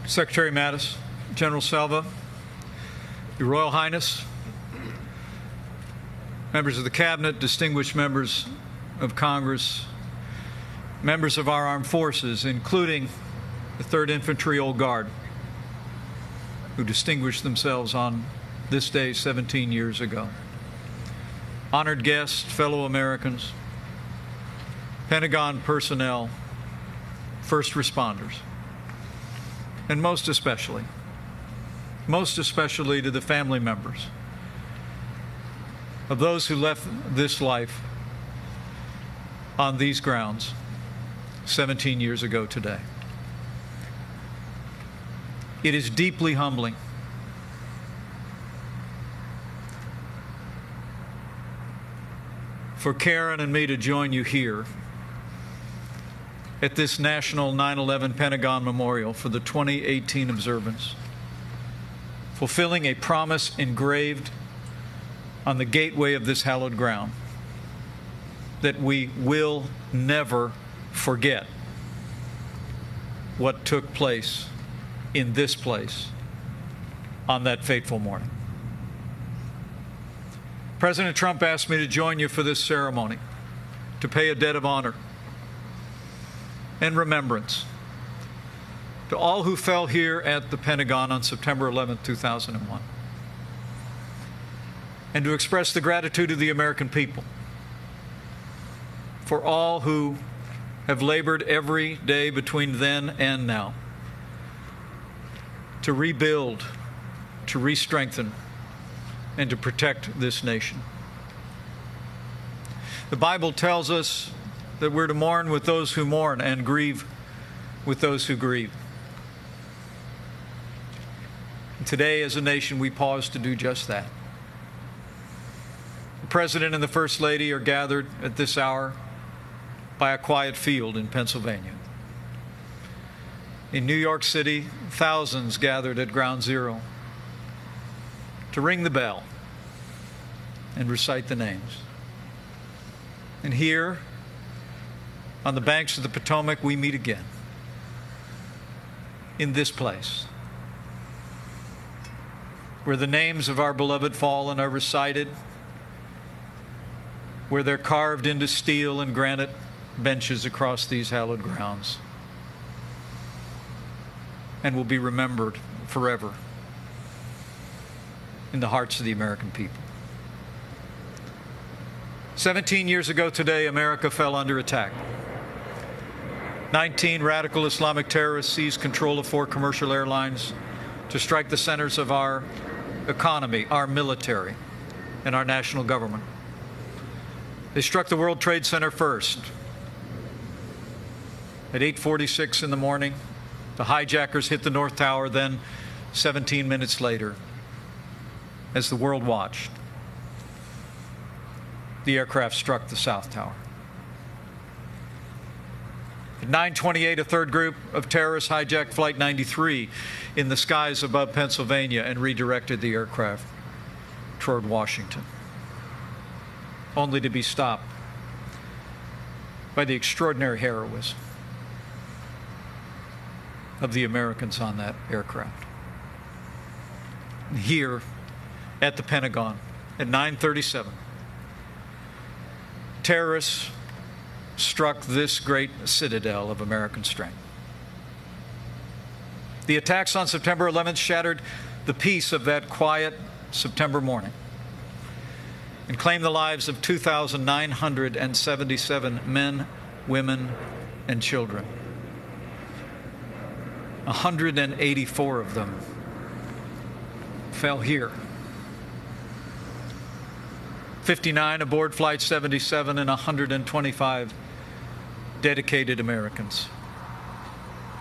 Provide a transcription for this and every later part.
Secretary Mattis, General Salva, Your Royal Highness, members of the Cabinet, distinguished members of Congress, members of our armed forces, including the 3rd Infantry Old Guard, who distinguished themselves on this day 17 years ago. Honored guests, fellow Americans, Pentagon personnel, first responders, and most especially to the family members of those who left this life on these grounds 17 years ago today. It is deeply humbling for Karen and me to join you here at this National 9/11 Pentagon Memorial for the 2018 observance, fulfilling a promise engraved on the gateway of this hallowed ground that we will never forget what took place in this place on that fateful morning. President Trump asked me to join you for this ceremony, to pay a debt of honor and remembrance to all who fell here at the Pentagon on September 11, 2001, and to express the gratitude of the American people for all who have labored every day between then and now to rebuild, to re-strengthen, and to protect this nation. The Bible tells us that we're to mourn with those who mourn and grieve with those who grieve. And today, as a nation, we pause to do just that. The President and the First Lady are gathered at this hour by a quiet field in Pennsylvania. In New York City, thousands gathered at Ground Zero to ring the bell and recite the names. And here, on the banks of the Potomac, we meet again in this place, where the names of our beloved fallen are recited, where they're carved into steel and granite benches across these hallowed grounds, and will be remembered forever in the hearts of the American people. 17 years ago today, America fell under attack. 19 radical Islamic terrorists seized control of 4 commercial airlines to strike the centers of our economy, our military, and our national government. They struck the World Trade Center first. At 8:46 in the morning, the hijackers hit the North Tower. Then, 17 minutes later, as the world watched, the aircraft struck the South Tower. At 9:28, a third group of terrorists hijacked Flight 93 in the skies above Pennsylvania and redirected the aircraft toward Washington, only to be stopped by the extraordinary heroism of the Americans on that aircraft. Here at the Pentagon at 9:37, terrorists struck this great citadel of American strength. The attacks on September 11th shattered the peace of that quiet September morning and claimed the lives of 2,977 men, women, and children. 184 of them fell here. 59 aboard Flight 77 and 125 dedicated Americans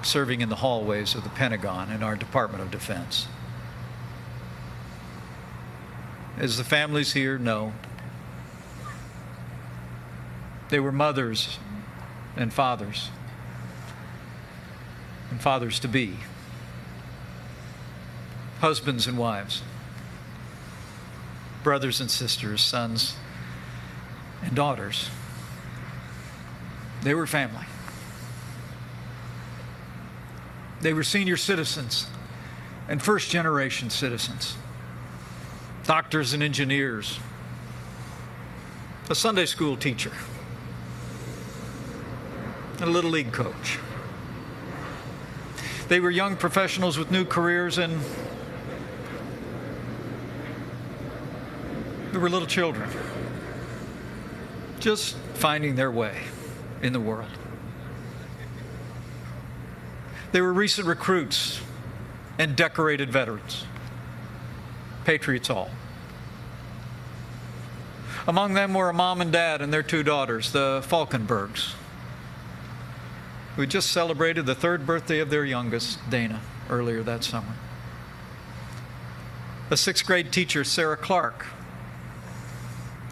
serving in the hallways of the Pentagon and our Department of Defense. As the families here know, they were mothers and fathers to be, husbands and wives, brothers and sisters, sons and daughters. They were family. They were senior citizens and first-generation citizens, doctors and engineers, a Sunday school teacher, and a Little League coach. They were young professionals with new careers, and they were little children, just finding their way in the world. They were recent recruits and decorated veterans, patriots all. Among them were a mom and dad and their 2 daughters, the Falkenbergs, who had just celebrated the 3rd birthday of their youngest, Dana, earlier that summer. A 6th grade teacher, Sarah Clark,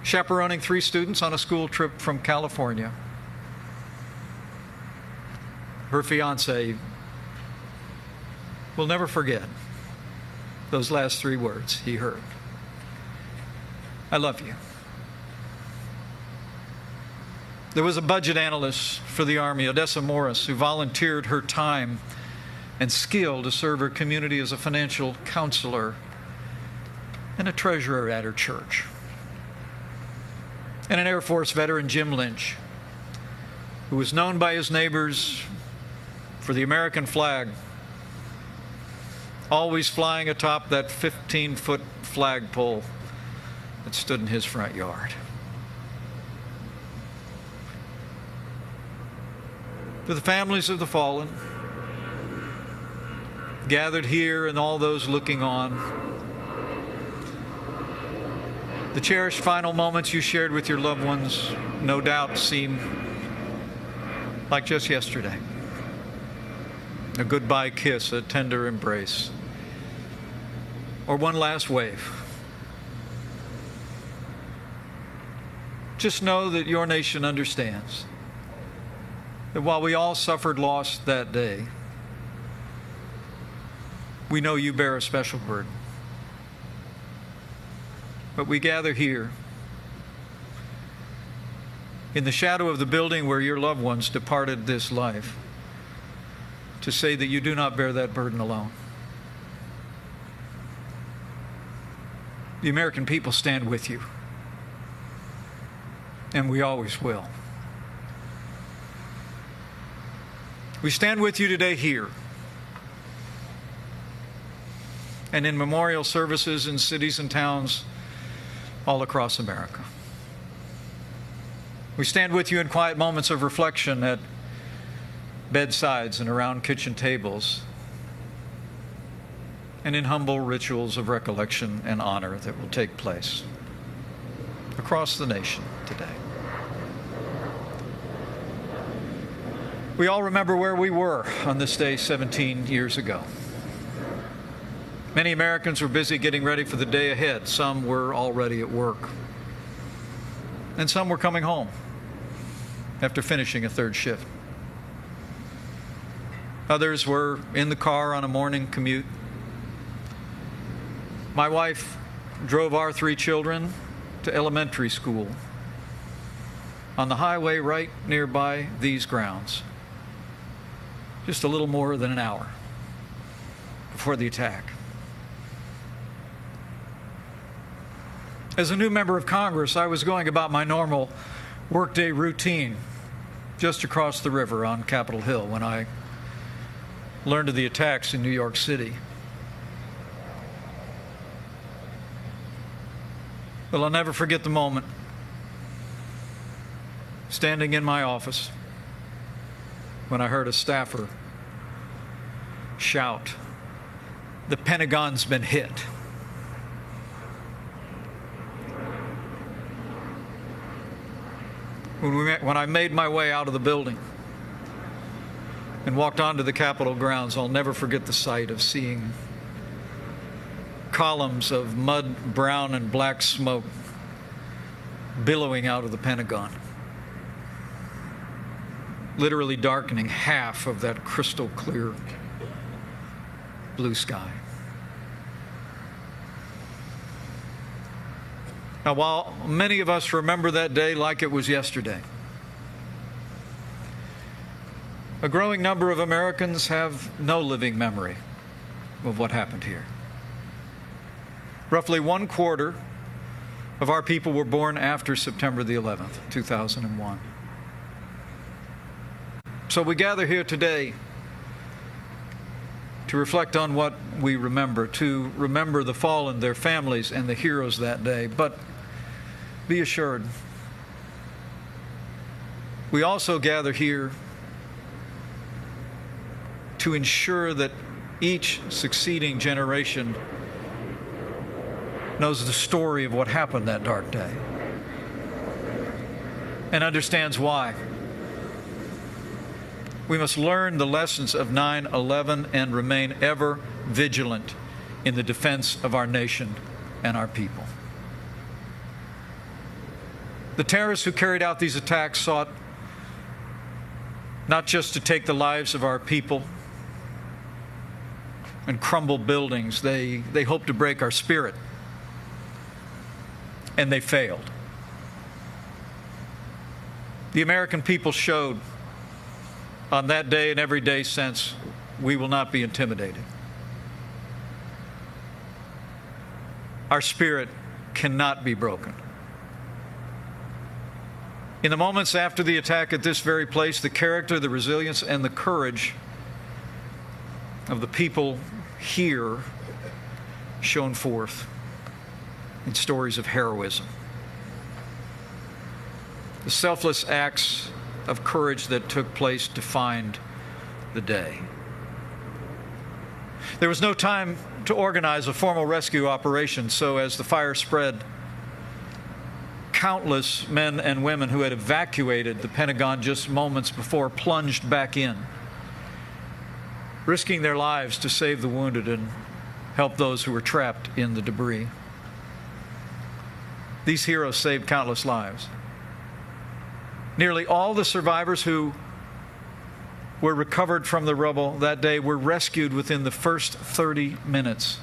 chaperoning 3 students on a school trip from California. Her fiance will never forget those last 3 words he heard. I love you. There was a budget analyst for the Army, Odessa Morris, who volunteered her time and skill to serve her community as a financial counselor and a treasurer at her church. And an Air Force veteran, Jim Lynch, who was known by his neighbors for the American flag, always flying atop that 15-foot flagpole that stood in his front yard. To the families of the fallen, gathered here and all those looking on, the cherished final moments you shared with your loved ones no doubt seem like just yesterday. A goodbye kiss, a tender embrace, or one last wave. Just know that your nation understands that while we all suffered loss that day, we know you bear a special burden. But we gather here in the shadow of the building where your loved ones departed this life to say that you do not bear that burden alone. The American people stand with you, and we always will. We stand with you today here and in memorial services in cities and towns all across America. We stand with you in quiet moments of reflection at bedsides and around kitchen tables, and in humble rituals of recollection and honor that will take place across the nation today. We all remember where we were on this day 17 years ago. Many Americans were busy getting ready for the day ahead. Some were already at work. And some were coming home after finishing a 3rd shift. Others were in the car on a morning commute. My wife drove our 3 children to elementary school on the highway right nearby these grounds, just a little more than an hour before the attack. As a new member of Congress, I was going about my normal workday routine just across the river on Capitol Hill when I learned of the attacks in New York City. Well, I'll never forget the moment standing in my office when I heard a staffer shout, "The Pentagon's been hit." When I made my way out of the building and walked onto the Capitol grounds, I'll never forget the sight of seeing columns of mud, brown, and black smoke billowing out of the Pentagon, literally darkening half of that crystal clear blue sky. Now, while many of us remember that day like it was yesterday, A growing number of Americans have no living memory of what happened here. Roughly 1/4 of our people were born after September the 11th, 2001. So we gather here today to reflect on what we remember, to remember the fallen, their families, and the heroes that day. But be assured, we also gather here to ensure that each succeeding generation knows the story of what happened that dark day and understands why. We must learn the lessons of 9/11 and remain ever vigilant in the defense of our nation and our people. The terrorists who carried out these attacks sought not just to take the lives of our people and crumble buildings. They hoped to break our spirit, and they failed. The American people showed on that day and every day since, we will not be intimidated. Our spirit cannot be broken. In the moments after the attack at this very place, the character, the resilience, and the courage of the people here shone forth in stories of heroism. The selfless acts of courage that took place defined the day. There was no time to organize a formal rescue operation, so as the fire spread, countless men and women who had evacuated the Pentagon just moments before plunged back in, risking their lives to save the wounded and help those who were trapped in the debris. These heroes saved countless lives. Nearly all the survivors who were recovered from the rubble that day were rescued within the first 30 minutes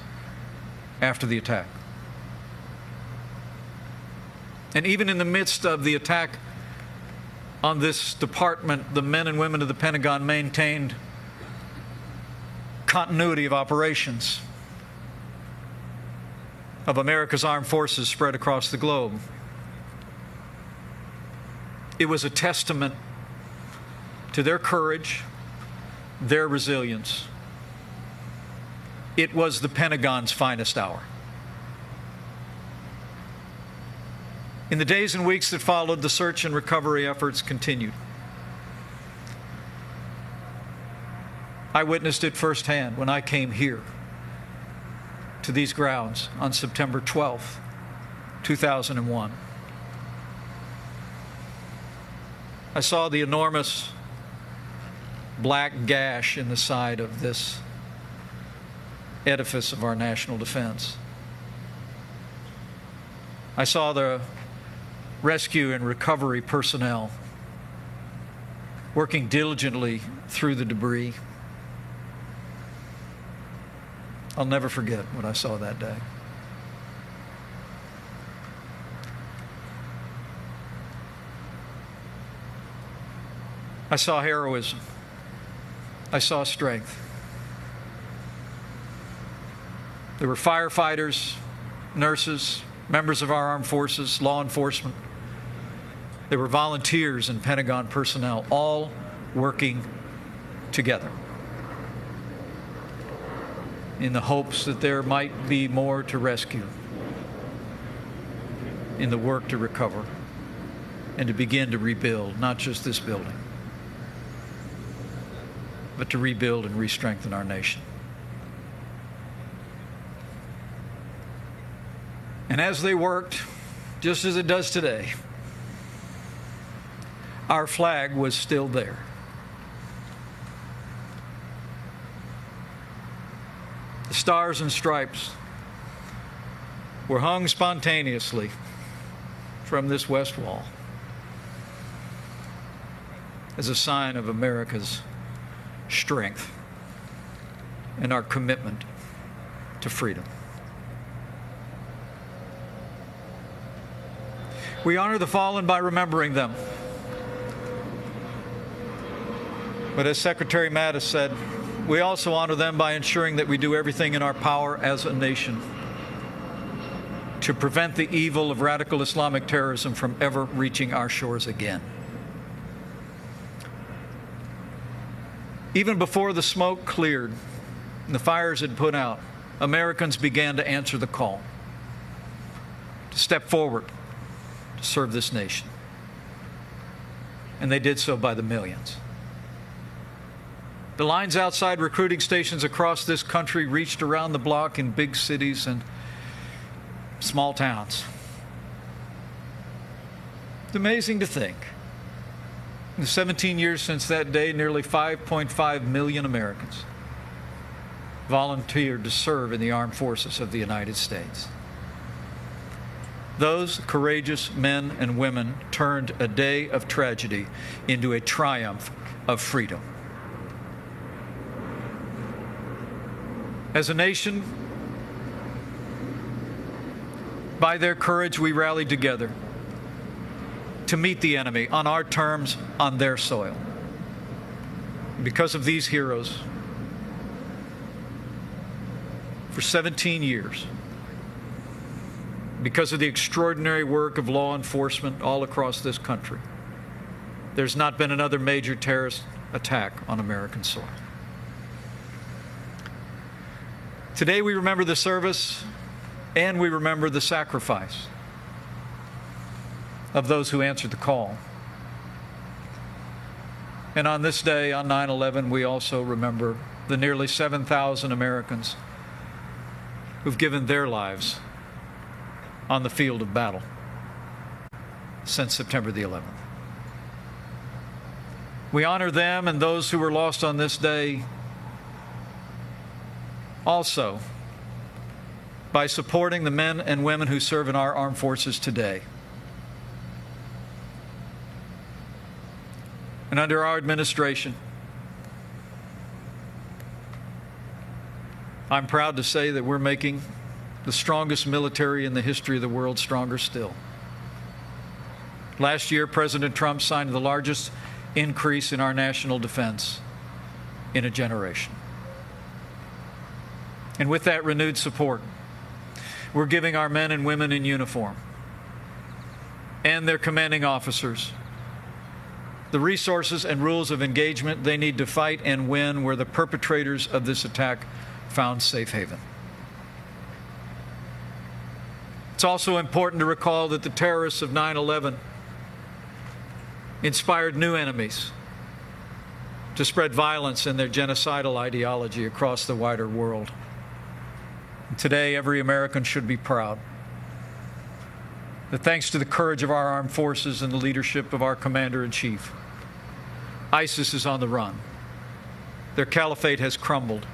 after the attack. And even in the midst of the attack on this department, the men and women of the Pentagon maintained continuity of operations of America's armed forces spread across the globe. It was a testament to their courage, their resilience. It was the Pentagon's finest hour. In the days and weeks that followed, the search and recovery efforts continued. I witnessed it firsthand when I came here to these grounds on September 12th, 2001. I saw the enormous black gash in the side of this edifice of our national defense. I saw the rescue and recovery personnel working diligently through the debris. I'll never forget what I saw that day. I saw heroism. I saw strength. There were firefighters, nurses, members of our armed forces, law enforcement. There were volunteers and Pentagon personnel, all working together in the hopes that there might be more to rescue in the work to recover and to begin to rebuild, not just this building, but to rebuild and re-strengthen our nation. And as they worked, just as it does today, our flag was still there. The stars and stripes were hung spontaneously from this west wall as a sign of America's strength and our commitment to freedom. We honor the fallen by remembering them, But as Secretary Mattis said, we also honor them by ensuring that we do everything in our power as a nation to prevent the evil of radical Islamic terrorism from ever reaching our shores again. Even before the smoke cleared and the fires had put out, Americans began to answer the call to step forward to serve this nation. And they did so by the millions. The lines outside recruiting stations across this country reached around the block in big cities and small towns. It's amazing to think. In the 17 years since that day, nearly 5.5 million Americans volunteered to serve in the armed forces of the United States. Those courageous men and women turned a day of tragedy into a triumph of freedom. As a nation, by their courage, we rallied together to meet the enemy on our terms, on their soil. Because of these heroes, for 17 years, because of the extraordinary work of law enforcement all across this country, there's not been another major terrorist attack on American soil. Today we remember the service and we remember the sacrifice of those who answered the call. And on this day, on 9/11, we also remember the nearly 7,000 Americans who've given their lives on the field of battle since September the 11th. We honor them and those who were lost on this day also by supporting the men and women who serve in our armed forces today. And under our administration, I'm proud to say that we're making the strongest military in the history of the world stronger still. Last year, President Trump signed the largest increase in our national defense in a generation. And with that renewed support, we're giving our men and women in uniform and their commanding officers the resources and rules of engagement they need to fight and win where the perpetrators of this attack found safe haven. It's also important to recall that the terrorists of 9/11 inspired new enemies to spread violence and their genocidal ideology across the wider world. Today, every American should be proud that thanks to the courage of our armed forces and the leadership of our commander-in-chief, ISIS is on the run. Their caliphate has crumbled,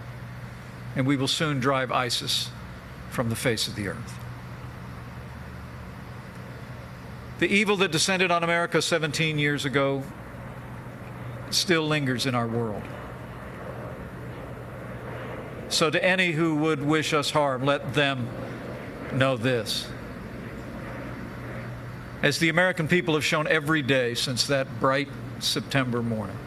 and we will soon drive ISIS from the face of the earth. The evil that descended on America 17 years ago still lingers in our world. So to any who would wish us harm, let them know this. As the American people have shown every day since that bright September morning.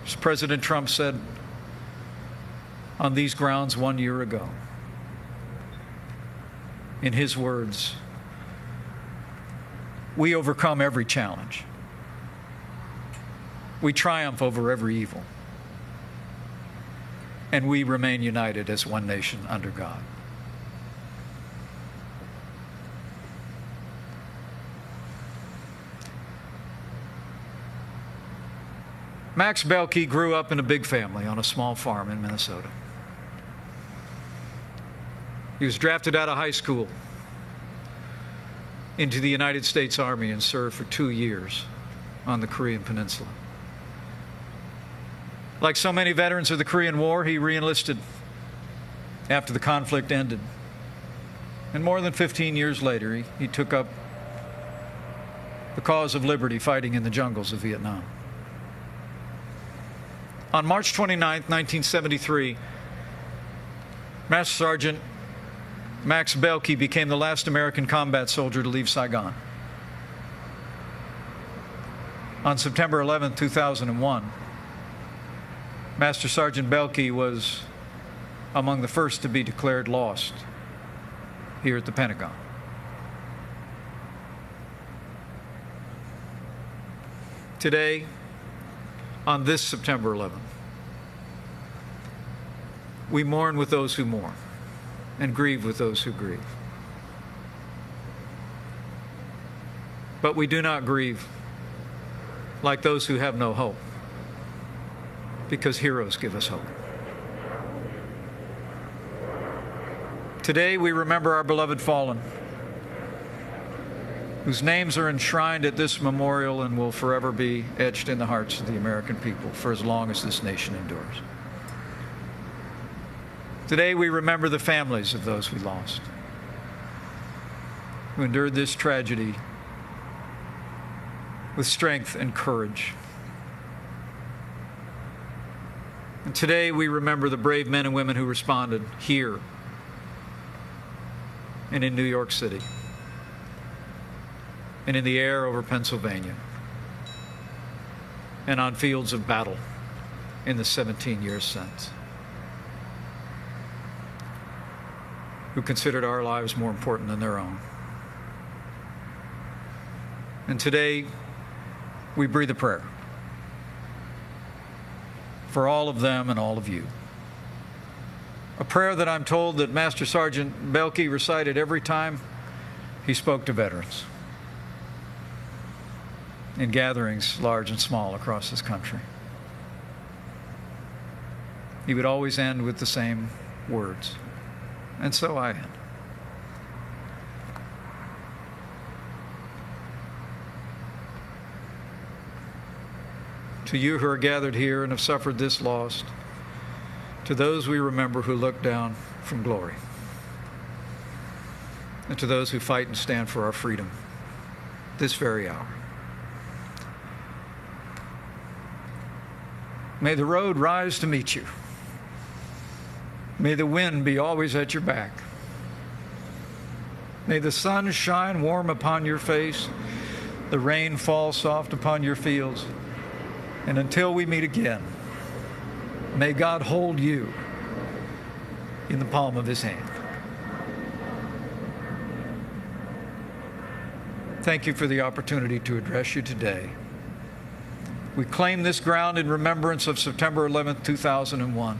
As President Trump said on these grounds 1 year ago, in his words, we overcome every challenge. We triumph over every evil. And we remain united as one nation under God. Max Belkey grew up in a big family on a small farm in Minnesota. He was drafted out of high school into the United States Army and served for 2 years on the Korean Peninsula. Like so many veterans of the Korean War, he re-enlisted after the conflict ended. And more than 15 years later, he took up the cause of liberty fighting in the jungles of Vietnam. On March 29, 1973, Master Sergeant Max Belkey became the last American combat soldier to leave Saigon. On September 11, 2001, Master Sergeant Belkey was among the first to be declared lost here at the Pentagon. Today, on this September 11th, we mourn with those who mourn and grieve with those who grieve. But we do not grieve like those who have no hope, because heroes give us hope. Today we remember our beloved fallen, whose names are enshrined at this memorial and will forever be etched in the hearts of the American people for as long as this nation endures. Today we remember the families of those we lost, who endured this tragedy with strength and courage. And today we remember the brave men and women who responded here and in New York City and in the air over Pennsylvania and on fields of battle in the 17 years since, who considered our lives more important than their own. And today we breathe a prayer for all of them and all of you. A prayer that I'm told that Master Sergeant Belkey recited every time he spoke to veterans in gatherings large and small across this country. He would always end with the same words, and so I end. To you who are gathered here and have suffered this loss, to those we remember who look down from glory, and to those who fight and stand for our freedom this very hour. May the road rise to meet you. May the wind be always at your back. May the sun shine warm upon your face, the rain fall soft upon your fields. And until we meet again, may God hold you in the palm of his hand. Thank you for the opportunity to address you today. We claim this ground in remembrance of September 11th, 2001.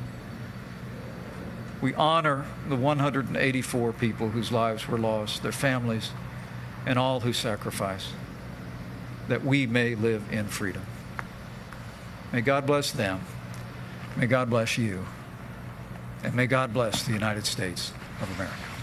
We honor the 184 people whose lives were lost, their families, and all who sacrificed, that we may live in freedom. May God bless them. May God bless you. And may God bless the United States of America.